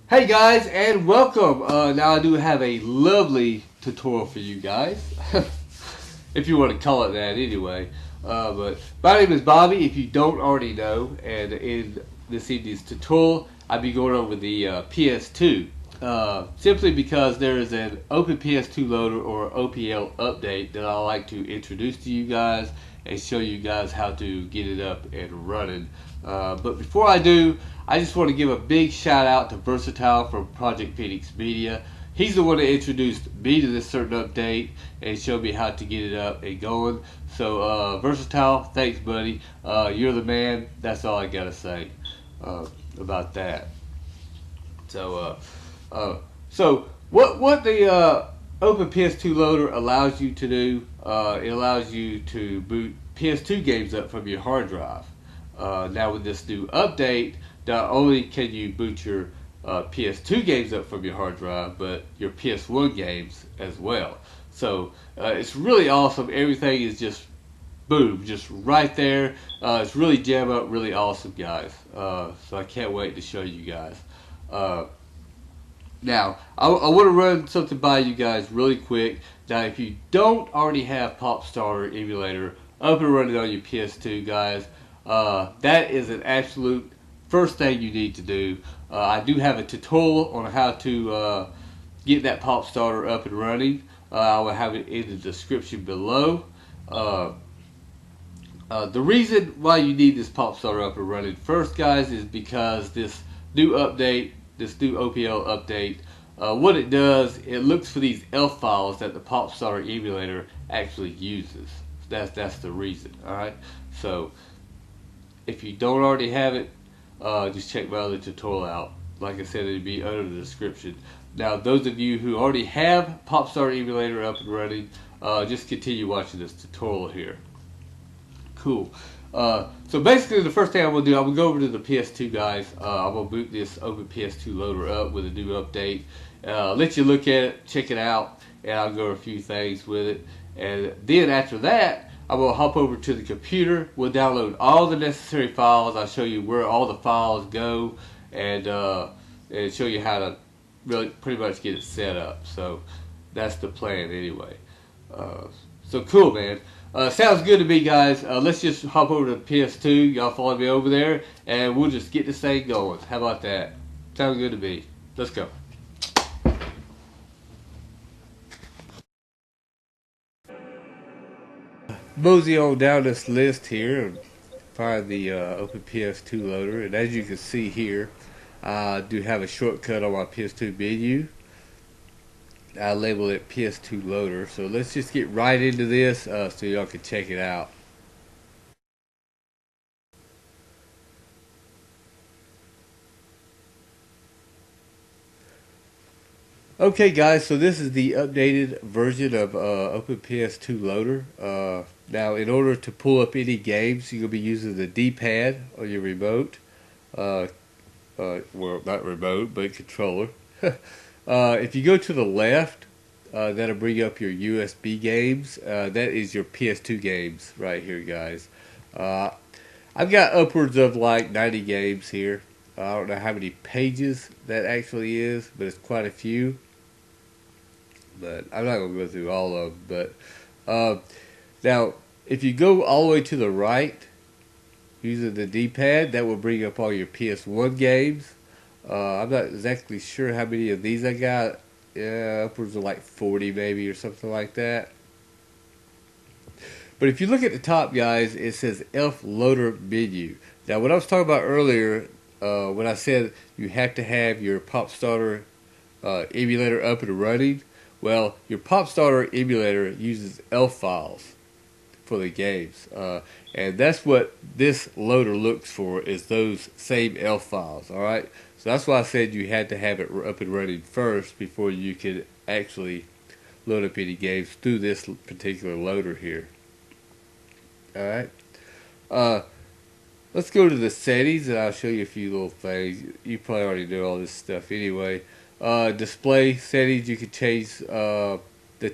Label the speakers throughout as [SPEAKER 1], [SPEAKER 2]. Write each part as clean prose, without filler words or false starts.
[SPEAKER 1] Hey guys, and welcome. Now I do have a lovely tutorial for you guys, if you want to call it that anyway. But my name is Bobby, if you don't already know, and in this evening's tutorial, I'll be going over the PS2. Simply because there is an Open PS2 loader or OPL update that I like to introduce to you guys and show you guys how to get it up and running. But before I do, I just want to give a big shout out to Versatile from Project Phoenix Media. He's the one that introduced me to this certain update and showed me how to get it up and going. So Versatile, thanks buddy. You're the man. That's all I gotta say about that. So what the Open PS2 loader allows you to do, it allows you to boot PS2 games up from your hard drive. Now with this new update, not only can you boot your PS2 games up from your hard drive, but your PS1 games as well. So it's really awesome. Everything is just boom, just right there. It's really jam up, really awesome, guys. So I can't wait to show you guys. Now, I want to run something by you guys really quick. Now, if you don't already have Popstarter emulator up and running on your PS2, guys, that is an absolute first thing you need to do. I do have a tutorial on how to get that Popstarter up and running. I will have it in the description below. The reason why you need this Popstarter up and running first, guys, is because this new update, this new OPL update, what it does, it looks for these ELF files that the Popstarter emulator actually uses. That's the reason. All right. So if you don't already have it, just check my other tutorial out. Like I said, it'll be under the description. Now, those of you who already have Popstarter emulator up and running, just continue watching this tutorial here. Cool. So basically, the first thing I'm going to do, I'm going to go over to the PS2, guys. I'm going to boot this Open PS2 loader up with a new update. Let you look at it, check it out, and I'll go over a few things with it. And then after that, I'm going to hop over to the computer. We'll download all the necessary files. I'll show you where all the files go, and show you how to really pretty much get it set up. So that's the plan anyway. So cool, man. Sounds good to me, guys. Let's just hop over to PS2. Y'all follow me over there, and we'll just get this thing going. How about that? Sounds good to me. Let's go. Mosey on down this list here and find the Open PS2 loader. And as you can see here, I do have a shortcut on my PS2 menu. I label it PS2 loader. So let's just get right into this so y'all can check it out. Okay guys, so this is the updated version of Open PS2 loader. Now in order to pull up any games, you're going to be using the D-pad on your remote. Well, not remote, but controller. If you go to the left, that'll bring up your USB games. That is your PS2 games right here, guys. I've got upwards of like 90 games here. I don't know how many pages that actually is, but it's quite a few. But I'm not going to go through all of them. But now, if you go all the way to the right, using the D-pad, that will bring up all your PS1 games. I'm not exactly sure how many of these I got. Yeah, upwards of like 40 maybe or something like that. But if you look at the top, guys, it says ELF Loader Menu. Now, what I was talking about earlier, when I said you have to have your Popstarter emulator up and running, well, your Popstarter emulator uses ELF files for the games. And that's what this loader looks for, is those same ELF files, alright? So that's why I said you had to have it up and running first before you could actually load up any games through this particular loader here. Alright? Let's go to the settings and I'll show you a few little things. You probably already know all this stuff anyway. Display settings, you can change the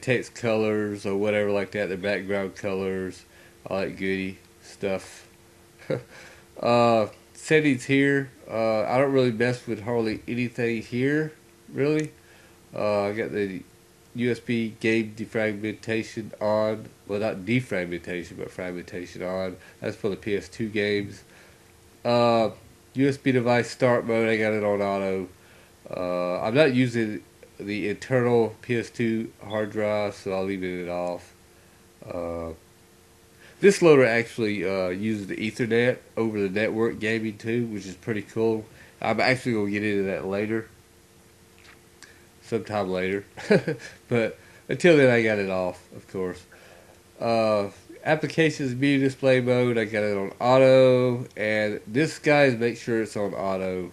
[SPEAKER 1] text colors or whatever like that, the background colors, all that goody stuff. settings here. I don't really mess with hardly anything here, really. I got the USB game defragmentation on. Well, not defragmentation, but fragmentation on. That's for the PS2 games. USB device start mode, I got it on auto. I'm not using the internal PS2 hard drive, so I'll leave it off. This loader actually uses the Ethernet over the network gaming too, which is pretty cool. I'm actually going to get into that later. Sometime later. But until then, I got it off, of course. Applications media display mode, I got it on auto. And this, guys, make sure it's on auto.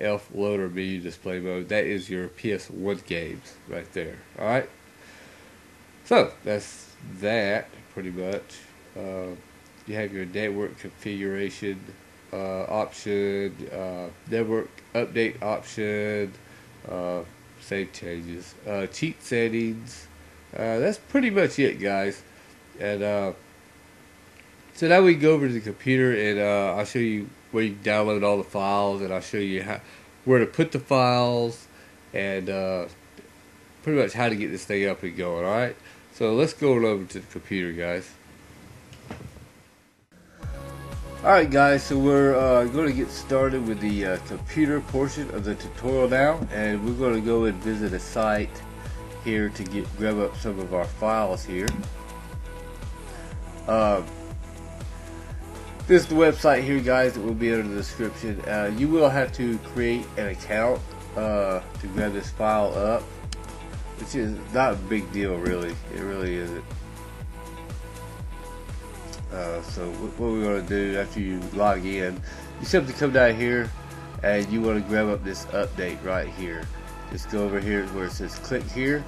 [SPEAKER 1] Elf loader media display mode. That is your PS1 games right there. Alright? So, that's that, pretty much. You have your network configuration option, network update option, save changes, cheat settings. That's pretty much it, guys. And so now we go over to the computer, and I'll show you where you download all the files, and I'll show you where to put the files, and pretty much how to get this thing up and going. Alright, so let's go over to the computer, guys. Alright, guys, so we're going to get started with the computer portion of the tutorial now, and we're going to go and visit a site here to grab up some of our files here. This is the website here, guys, that will be under the description. You will have to create an account to grab this file up, which is not a big deal, really. It really isn't. So what we're going to do after you log in, you simply come down here and you want to grab up this update right here. Just go over here where it says click here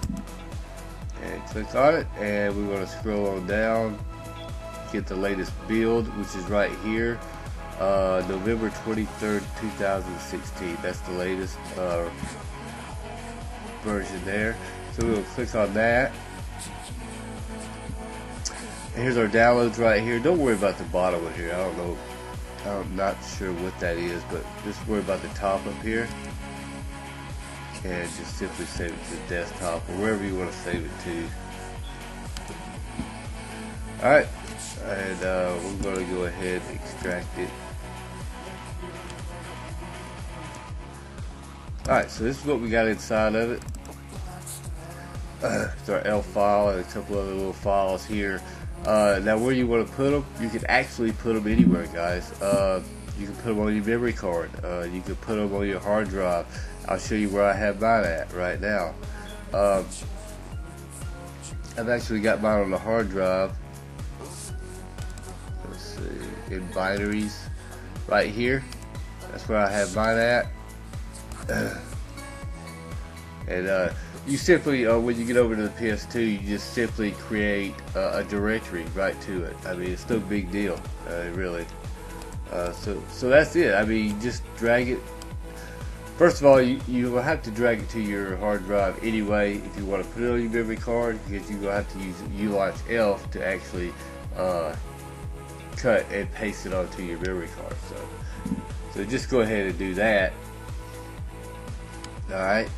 [SPEAKER 1] and click on it, and we're going to scroll on down, get the latest build, which is right here, November 23rd 2016. That's the latest version there. So we'll click on that. And here's our downloads right here. Don't worry about the bottom of here. I don't know. I'm not sure what that is, but just worry about the top up here. And just simply save it to the desktop or wherever you want to save it to. Alright. And we're going to go ahead and extract it. Alright, so this is what we got inside of it. It's our L file and a couple other little files here. Now where you want to put them, you can actually put them anywhere, guys. You can put them on your memory card. You can put them on your hard drive. I'll show you where I have mine at right now. I've actually got mine on the hard drive. Let's see, in binaries right here. That's where I have mine at. And you simply, when you get over to the PS2, you just simply create a directory right to it. I mean, it's no big deal, really. So that's it. I mean, you just drag it. First of all, you will have to drag it to your hard drive anyway if you want to put it on your memory card, because you will have to use U-Launch Elf to actually cut and paste it onto your memory card. So just go ahead and do that. All right.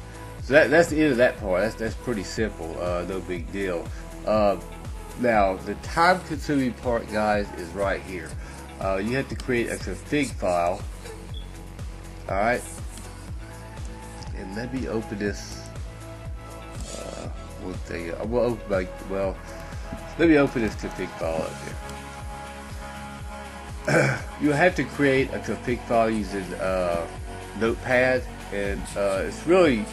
[SPEAKER 1] So that's the end of that part. That's pretty simple. No big deal. Now the time-consuming part, guys, is right here. You have to create a config file. All right. And let me open this one thing. Let me open this config file up here. You have to create a config file using Notepad, and it's really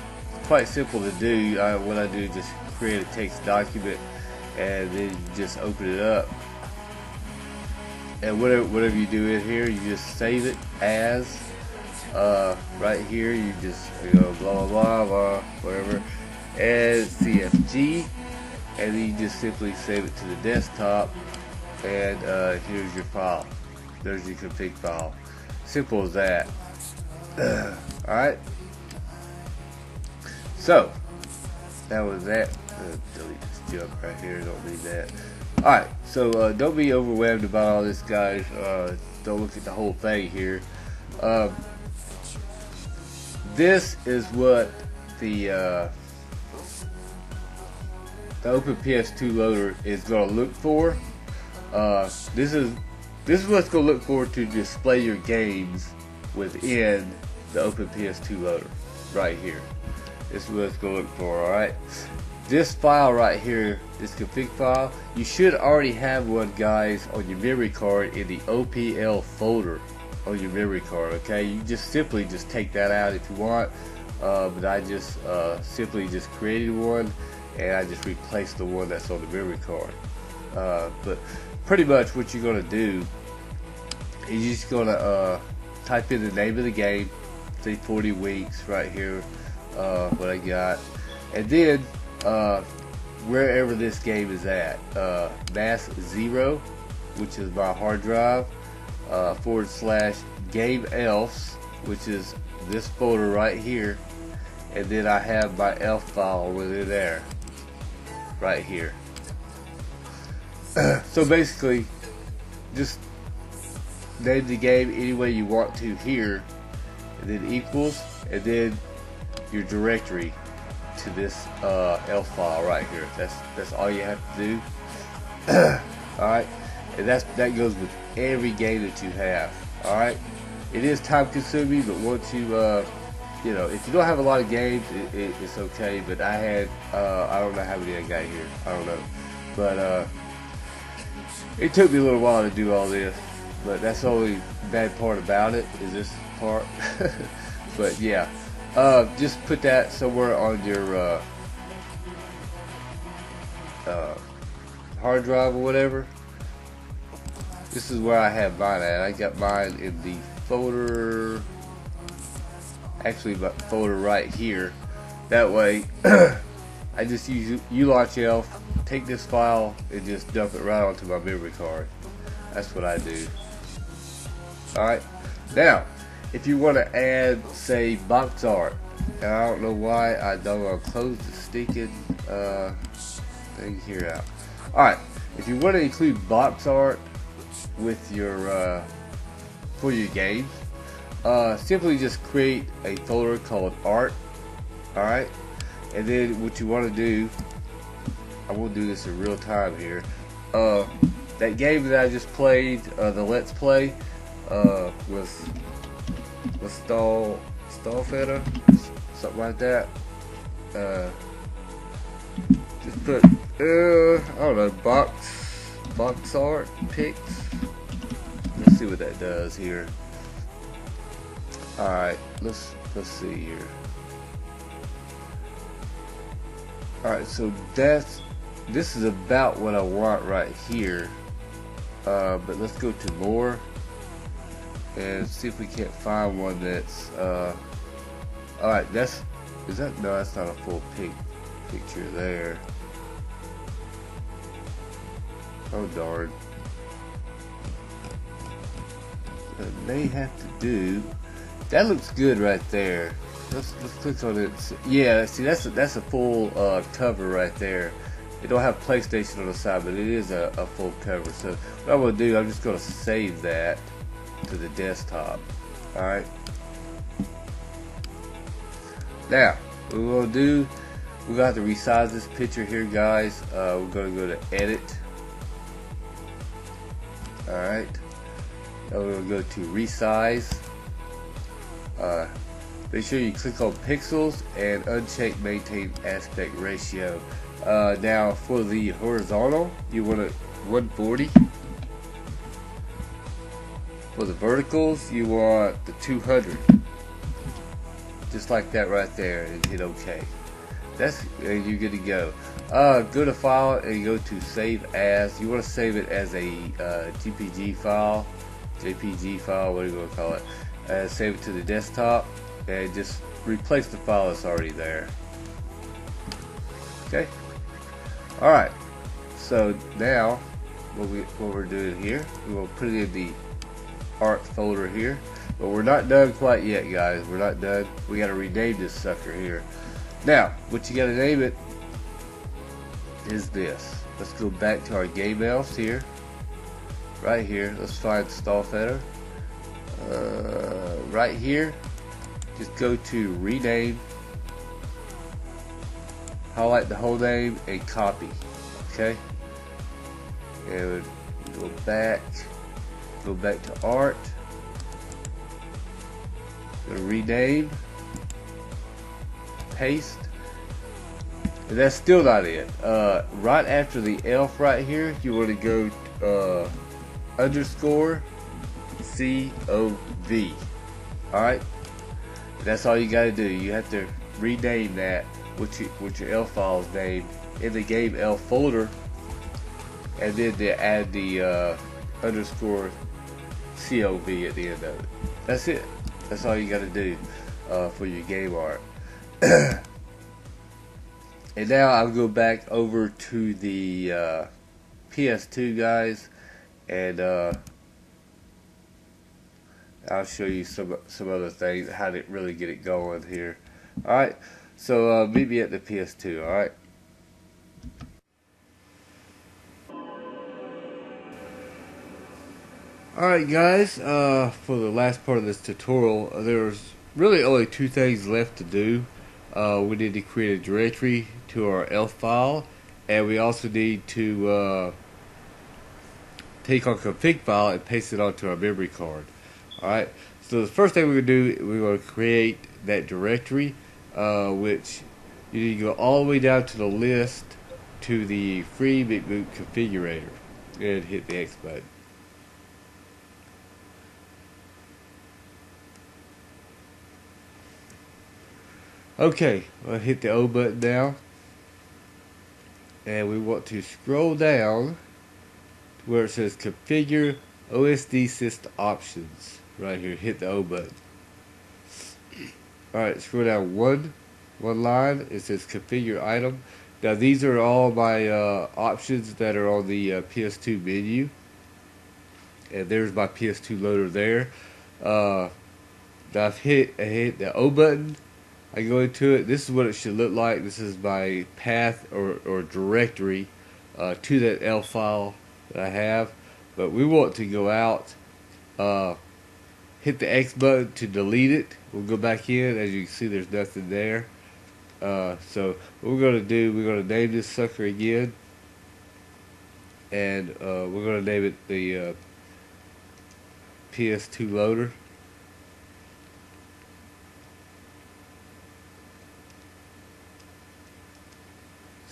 [SPEAKER 1] quite simple to do. What I do is just create a text document, and then you just open it up. And whatever you do in here, you just save it as. Right here, you just blah blah blah blah whatever, and CFG, and then you just simply save it to the desktop, and here's your file. There's your config file. Simple as that. Alright. So that was that. Delete this junk right here. Don't need that. Alright. So don't be overwhelmed about all this, guys. Don't look at the whole thing here. Um, this is what the Open PS2 loader is going to look for. This is what it's going to look for to display your games within the Open PS2 loader right here. This is what it's going to look for. Alright, this file right here, this config file, you should already have one, guys, on your memory card in the OPL folder on your memory card. Okay, you just simply just take that out if you want, but I just simply just created one and I just replaced the one that's on the memory card. But pretty much what you're gonna do is you're just gonna type in the name of the game, say 40 weeks right here, what I got, and then wherever this game is at, mass 0, which is my hard drive, / game else, which is this folder right here, and then I have my elf file within there right here. So basically just name the game any way you want to here, and then equals, and then your directory to this elf file right here. That's all you have to do. Alright, and that goes with every game that you have. Alright, it is time consuming, but once you you know, if you don't have a lot of games, it's okay. But I had I don't know how many I got here, I don't know, but it took me a little while to do all this, but that's the only bad part about it, is this part. But yeah, just put that somewhere on your hard drive or whatever. This is where I have mine at. I got mine in the folder, actually my folder right here. That way I just use ulaunch elf, take this file and just dump it right onto my memory card. That's what I do. Alright, now if you want to add, say, box art, and I don't know why I don't want to close the stinking thing here out. Alright, if you want to include box art with your for your games, simply just create a folder called art. Alright, and then what you want to do, I won't do this in real time here, that game that I just played, the Let's Play, with Stallfeder, something like that. Just put I don't know, box art pics. Let's see what that does here. Alright, let's see here. Alright, so this is about what I want right here. But let's go to more and see if we can't find one that's alright, no, that's not a full picture there. Oh darn. It may have to do, that looks good right there. Let's click on it. Yeah, see, that's a full cover right there. It don't have PlayStation on the side, but it is a full cover. So what I'm gonna do, I'm just gonna save that to the desktop. Alright. Now, what we're gonna do, we're gonna have to resize this picture here, guys. We're gonna go to edit. Alright. Now we're gonna go to resize. Make sure you click on pixels and uncheck maintain aspect ratio. Now for the horizontal, you want it 140. For the verticals, you want the 200. Just like that right there, and hit OK. And you're good to go. Go to file and go to save as. You want to save it as a JPG file, what are you going to call it? Save it to the desktop and just replace the file that's already there. Okay. All right. So now what we're doing here, we're going to put it in the art folder here, but we're not done quite yet, guys. We're not done. We got to rename this sucker here. Now, what you got to name it is this. Let's go back to our game else here. Right here. Let's find Stallfeder. right here, just go to rename, highlight the whole name, and copy. Okay, and go back to art, go to rename, paste. And that's still not it. Right after the elf right here, you want to go underscore COV. Alright? That's all you gotta do. You have to rename that with your elf file's name in the game elf folder, and then to add the underscore COV at the end of it. That's it. That's all you gotta do for your game art. And now I'll go back over to the PS2, guys, and I'll show you some other things, how to really get it going here. Alright, so meet me at the PS2, alright? Alright guys, for the last part of this tutorial, there's really only two things left to do. We need to create a directory to our elf file, and we also need to take our config file and paste it onto our memory card. Alright, so the first thing we're going to do, we're going to create that directory, which you need to go all the way down to the list to the free McBoot configurator and hit the X button. Okay, I'll hit the O button now, and we want to scroll down to where it says Configure OSD System Options. Right here, hit the O button. Alright, scroll down one line, it says Configure Item. Now these are all my options that are on the PS2 menu, and there's my PS2 loader there. Now I've hit the O button. I go into it. This is what it should look like. This is my path or directory to that elf file that I have. But we want to go out, hit the X button to delete it. We'll go back in. As you can see, there's nothing there. So what we're going to do, we're going to name this sucker again. And we're going to name it the PS2 loader.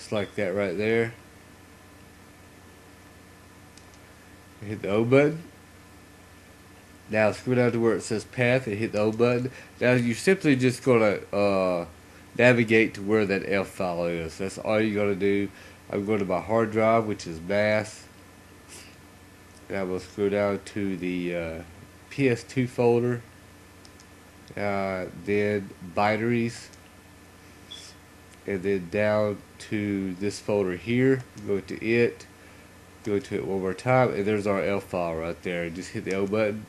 [SPEAKER 1] Like that right there. Hit the O button. Now scroll down to where it says path and hit the O button. Now you're simply just gonna navigate to where that elf file is. That's all you're gonna do. I'm going to my hard drive, which is mass. Now we'll scroll down to the PS2 folder. Then binaries. And then down to this folder here, go to it one more time, and there's our elf file right there. Just hit the O button,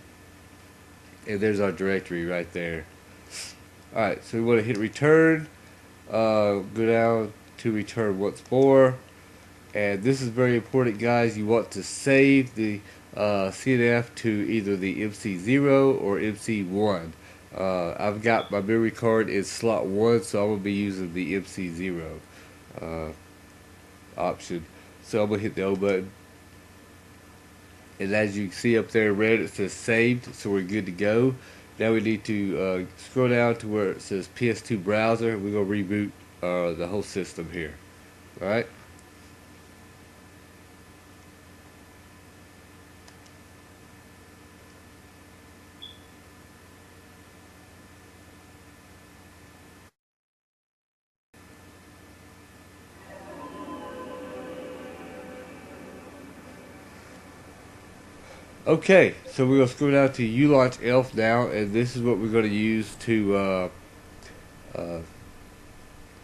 [SPEAKER 1] and there's our directory right there. Alright, so we want to hit return, go down to return once more, and this is very important, guys. You want to save the CNF to either the MC0 or MC1. I've got my memory card in slot 1, so I'm going to be using the MC0 option. So I'm going to hit the O button. And as you can see up there in red, it says saved, so we're good to go. Now we need to scroll down to where it says PS2 browser. We're going to reboot the whole system here. Alright? Okay, so we're going to scroll down to ULaunch Elf now, and this is what we're going to use to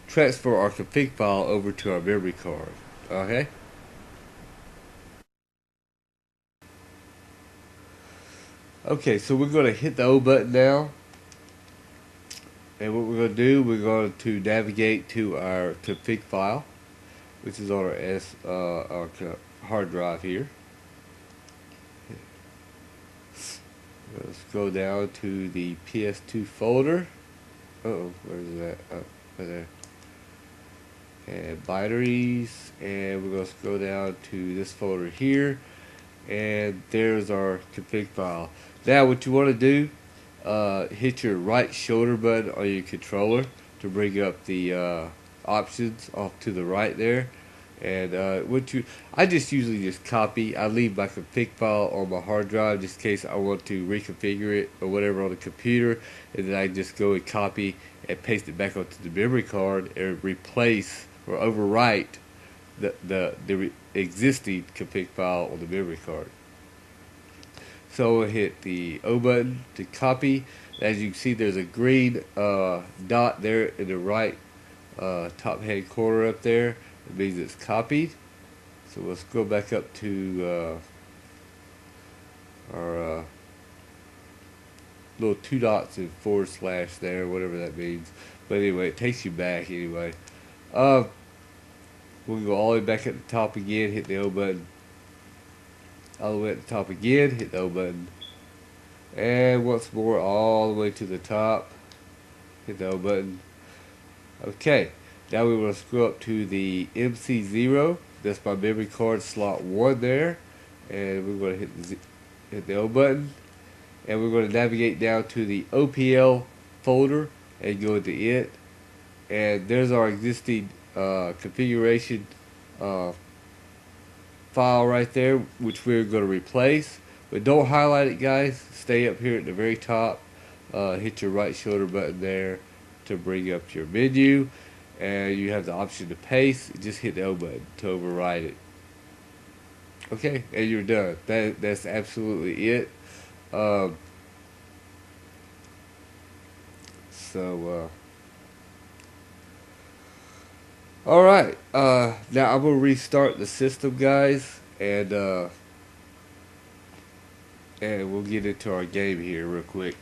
[SPEAKER 1] transfer our config file over to our memory card. Okay? Okay, so we're going to hit the O button now, and what we're going to do, we're going to navigate to our config file, which is on our hard drive here. Let's go down to the PS2 folder. Where's that? Oh, right there. And binaries, and we're going to scroll down to this folder here, and there's our config file. Now what you want to do, hit your right shoulder button on your controller to bring up the options off to the right there. And I just usually just copy. I leave my config file on my hard drive just in case I want to reconfigure it or whatever on the computer, and then I just go and copy and paste it back onto the memory card and replace or overwrite the existing config file on the memory card. So we'll hit the O button to copy. As you can see, there's a green dot there in the right top hand corner up there. It means it's copied. So we'll scroll back up to our little two dots and forward slash there, whatever that means. But anyway, it takes you back anyway. We'll go all the way back at the top again, hit the O button. All the way at the top again, hit the O button. And once more, all the way to the top, hit the O button. Okay, now we want to scroll up to the MC0. That's my memory card slot 1 there. And we're going to hit the O button. And we're going to navigate down to the OPL folder and go into it. And there's our existing configuration file right there, which we're going to replace. But don't highlight it, guys. Stay up here at the very top. Hit your right shoulder button there to bring up your menu, and you have the option to paste. Just hit the O button to override it. Okay, and you're done. That's absolutely it. Alright, now I'm going to restart the system, guys, and we'll get into our game here real quick.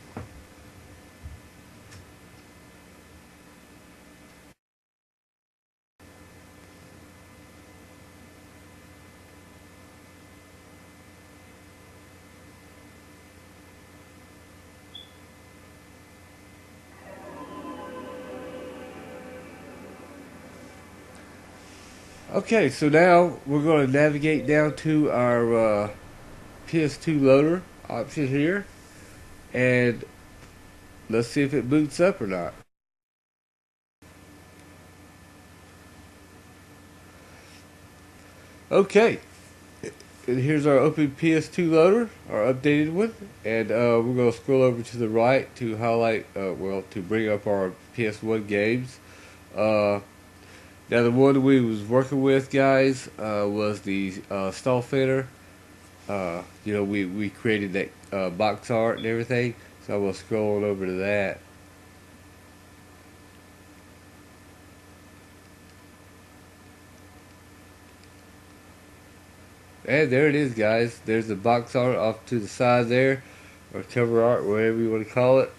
[SPEAKER 1] Okay, so now we're going to navigate down to our PS2 loader option here, and let's see if it boots up or not. Okay, and here's our open PS2 loader, our updated one, and we're going to scroll over to the right to highlight, to bring up our PS1 games. Now the one we was working with, guys, was the stall fender. We created that box art and everything, so I will scroll on over to that. And there it is, guys. There's the box art off to the side there, or cover art, whatever you want to call it.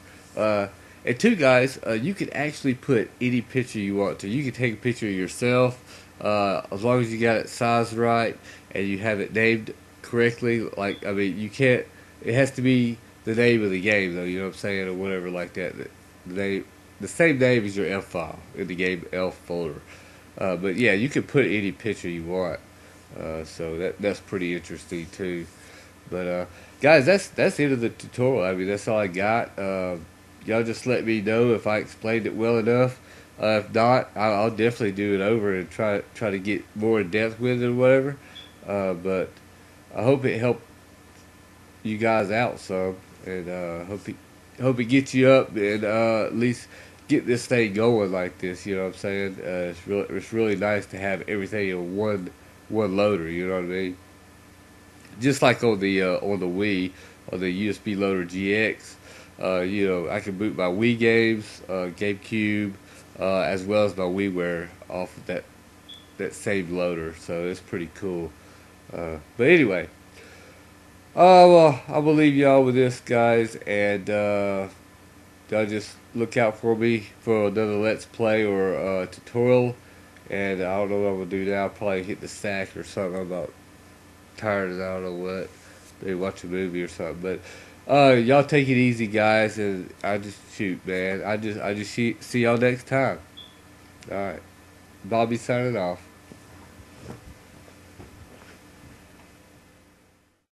[SPEAKER 1] And two, guys, you can actually put any picture you want to. You can take a picture of yourself, as long as you got it sized right and you have it named correctly. Like, I mean, you can't. It has to be the name of the game, though. You know what I'm saying, or whatever like that. The same name as your F file in the game F folder. But yeah, you can put any picture you want. So that's pretty interesting too. But guys, that's the end of the tutorial. I mean, that's all I got. Y'all just let me know if I explained it well enough. If not, I'll definitely do it over and try to get more in depth with it or whatever. But I hope it helped you guys out some, and hope it gets you up and at least get this thing going like this. You know what I'm saying? It's really nice to have everything in one loader. You know what I mean? Just like on the Wii, on the USB loader GX. I can boot my Wii games, GameCube, as well as my WiiWare off of that same loader. So it's pretty cool. But anyway, well, I will leave y'all with this, guys, and y'all just look out for me for another Let's Play or tutorial. And I don't know what I'm gonna do now. I'll probably hit the sack or something. I'm about tired, and I don't know what. Maybe watch a movie or something. But Y'all take it easy, guys, and I just shoot, man. I just see y'all next time. All right, Bobby signing off.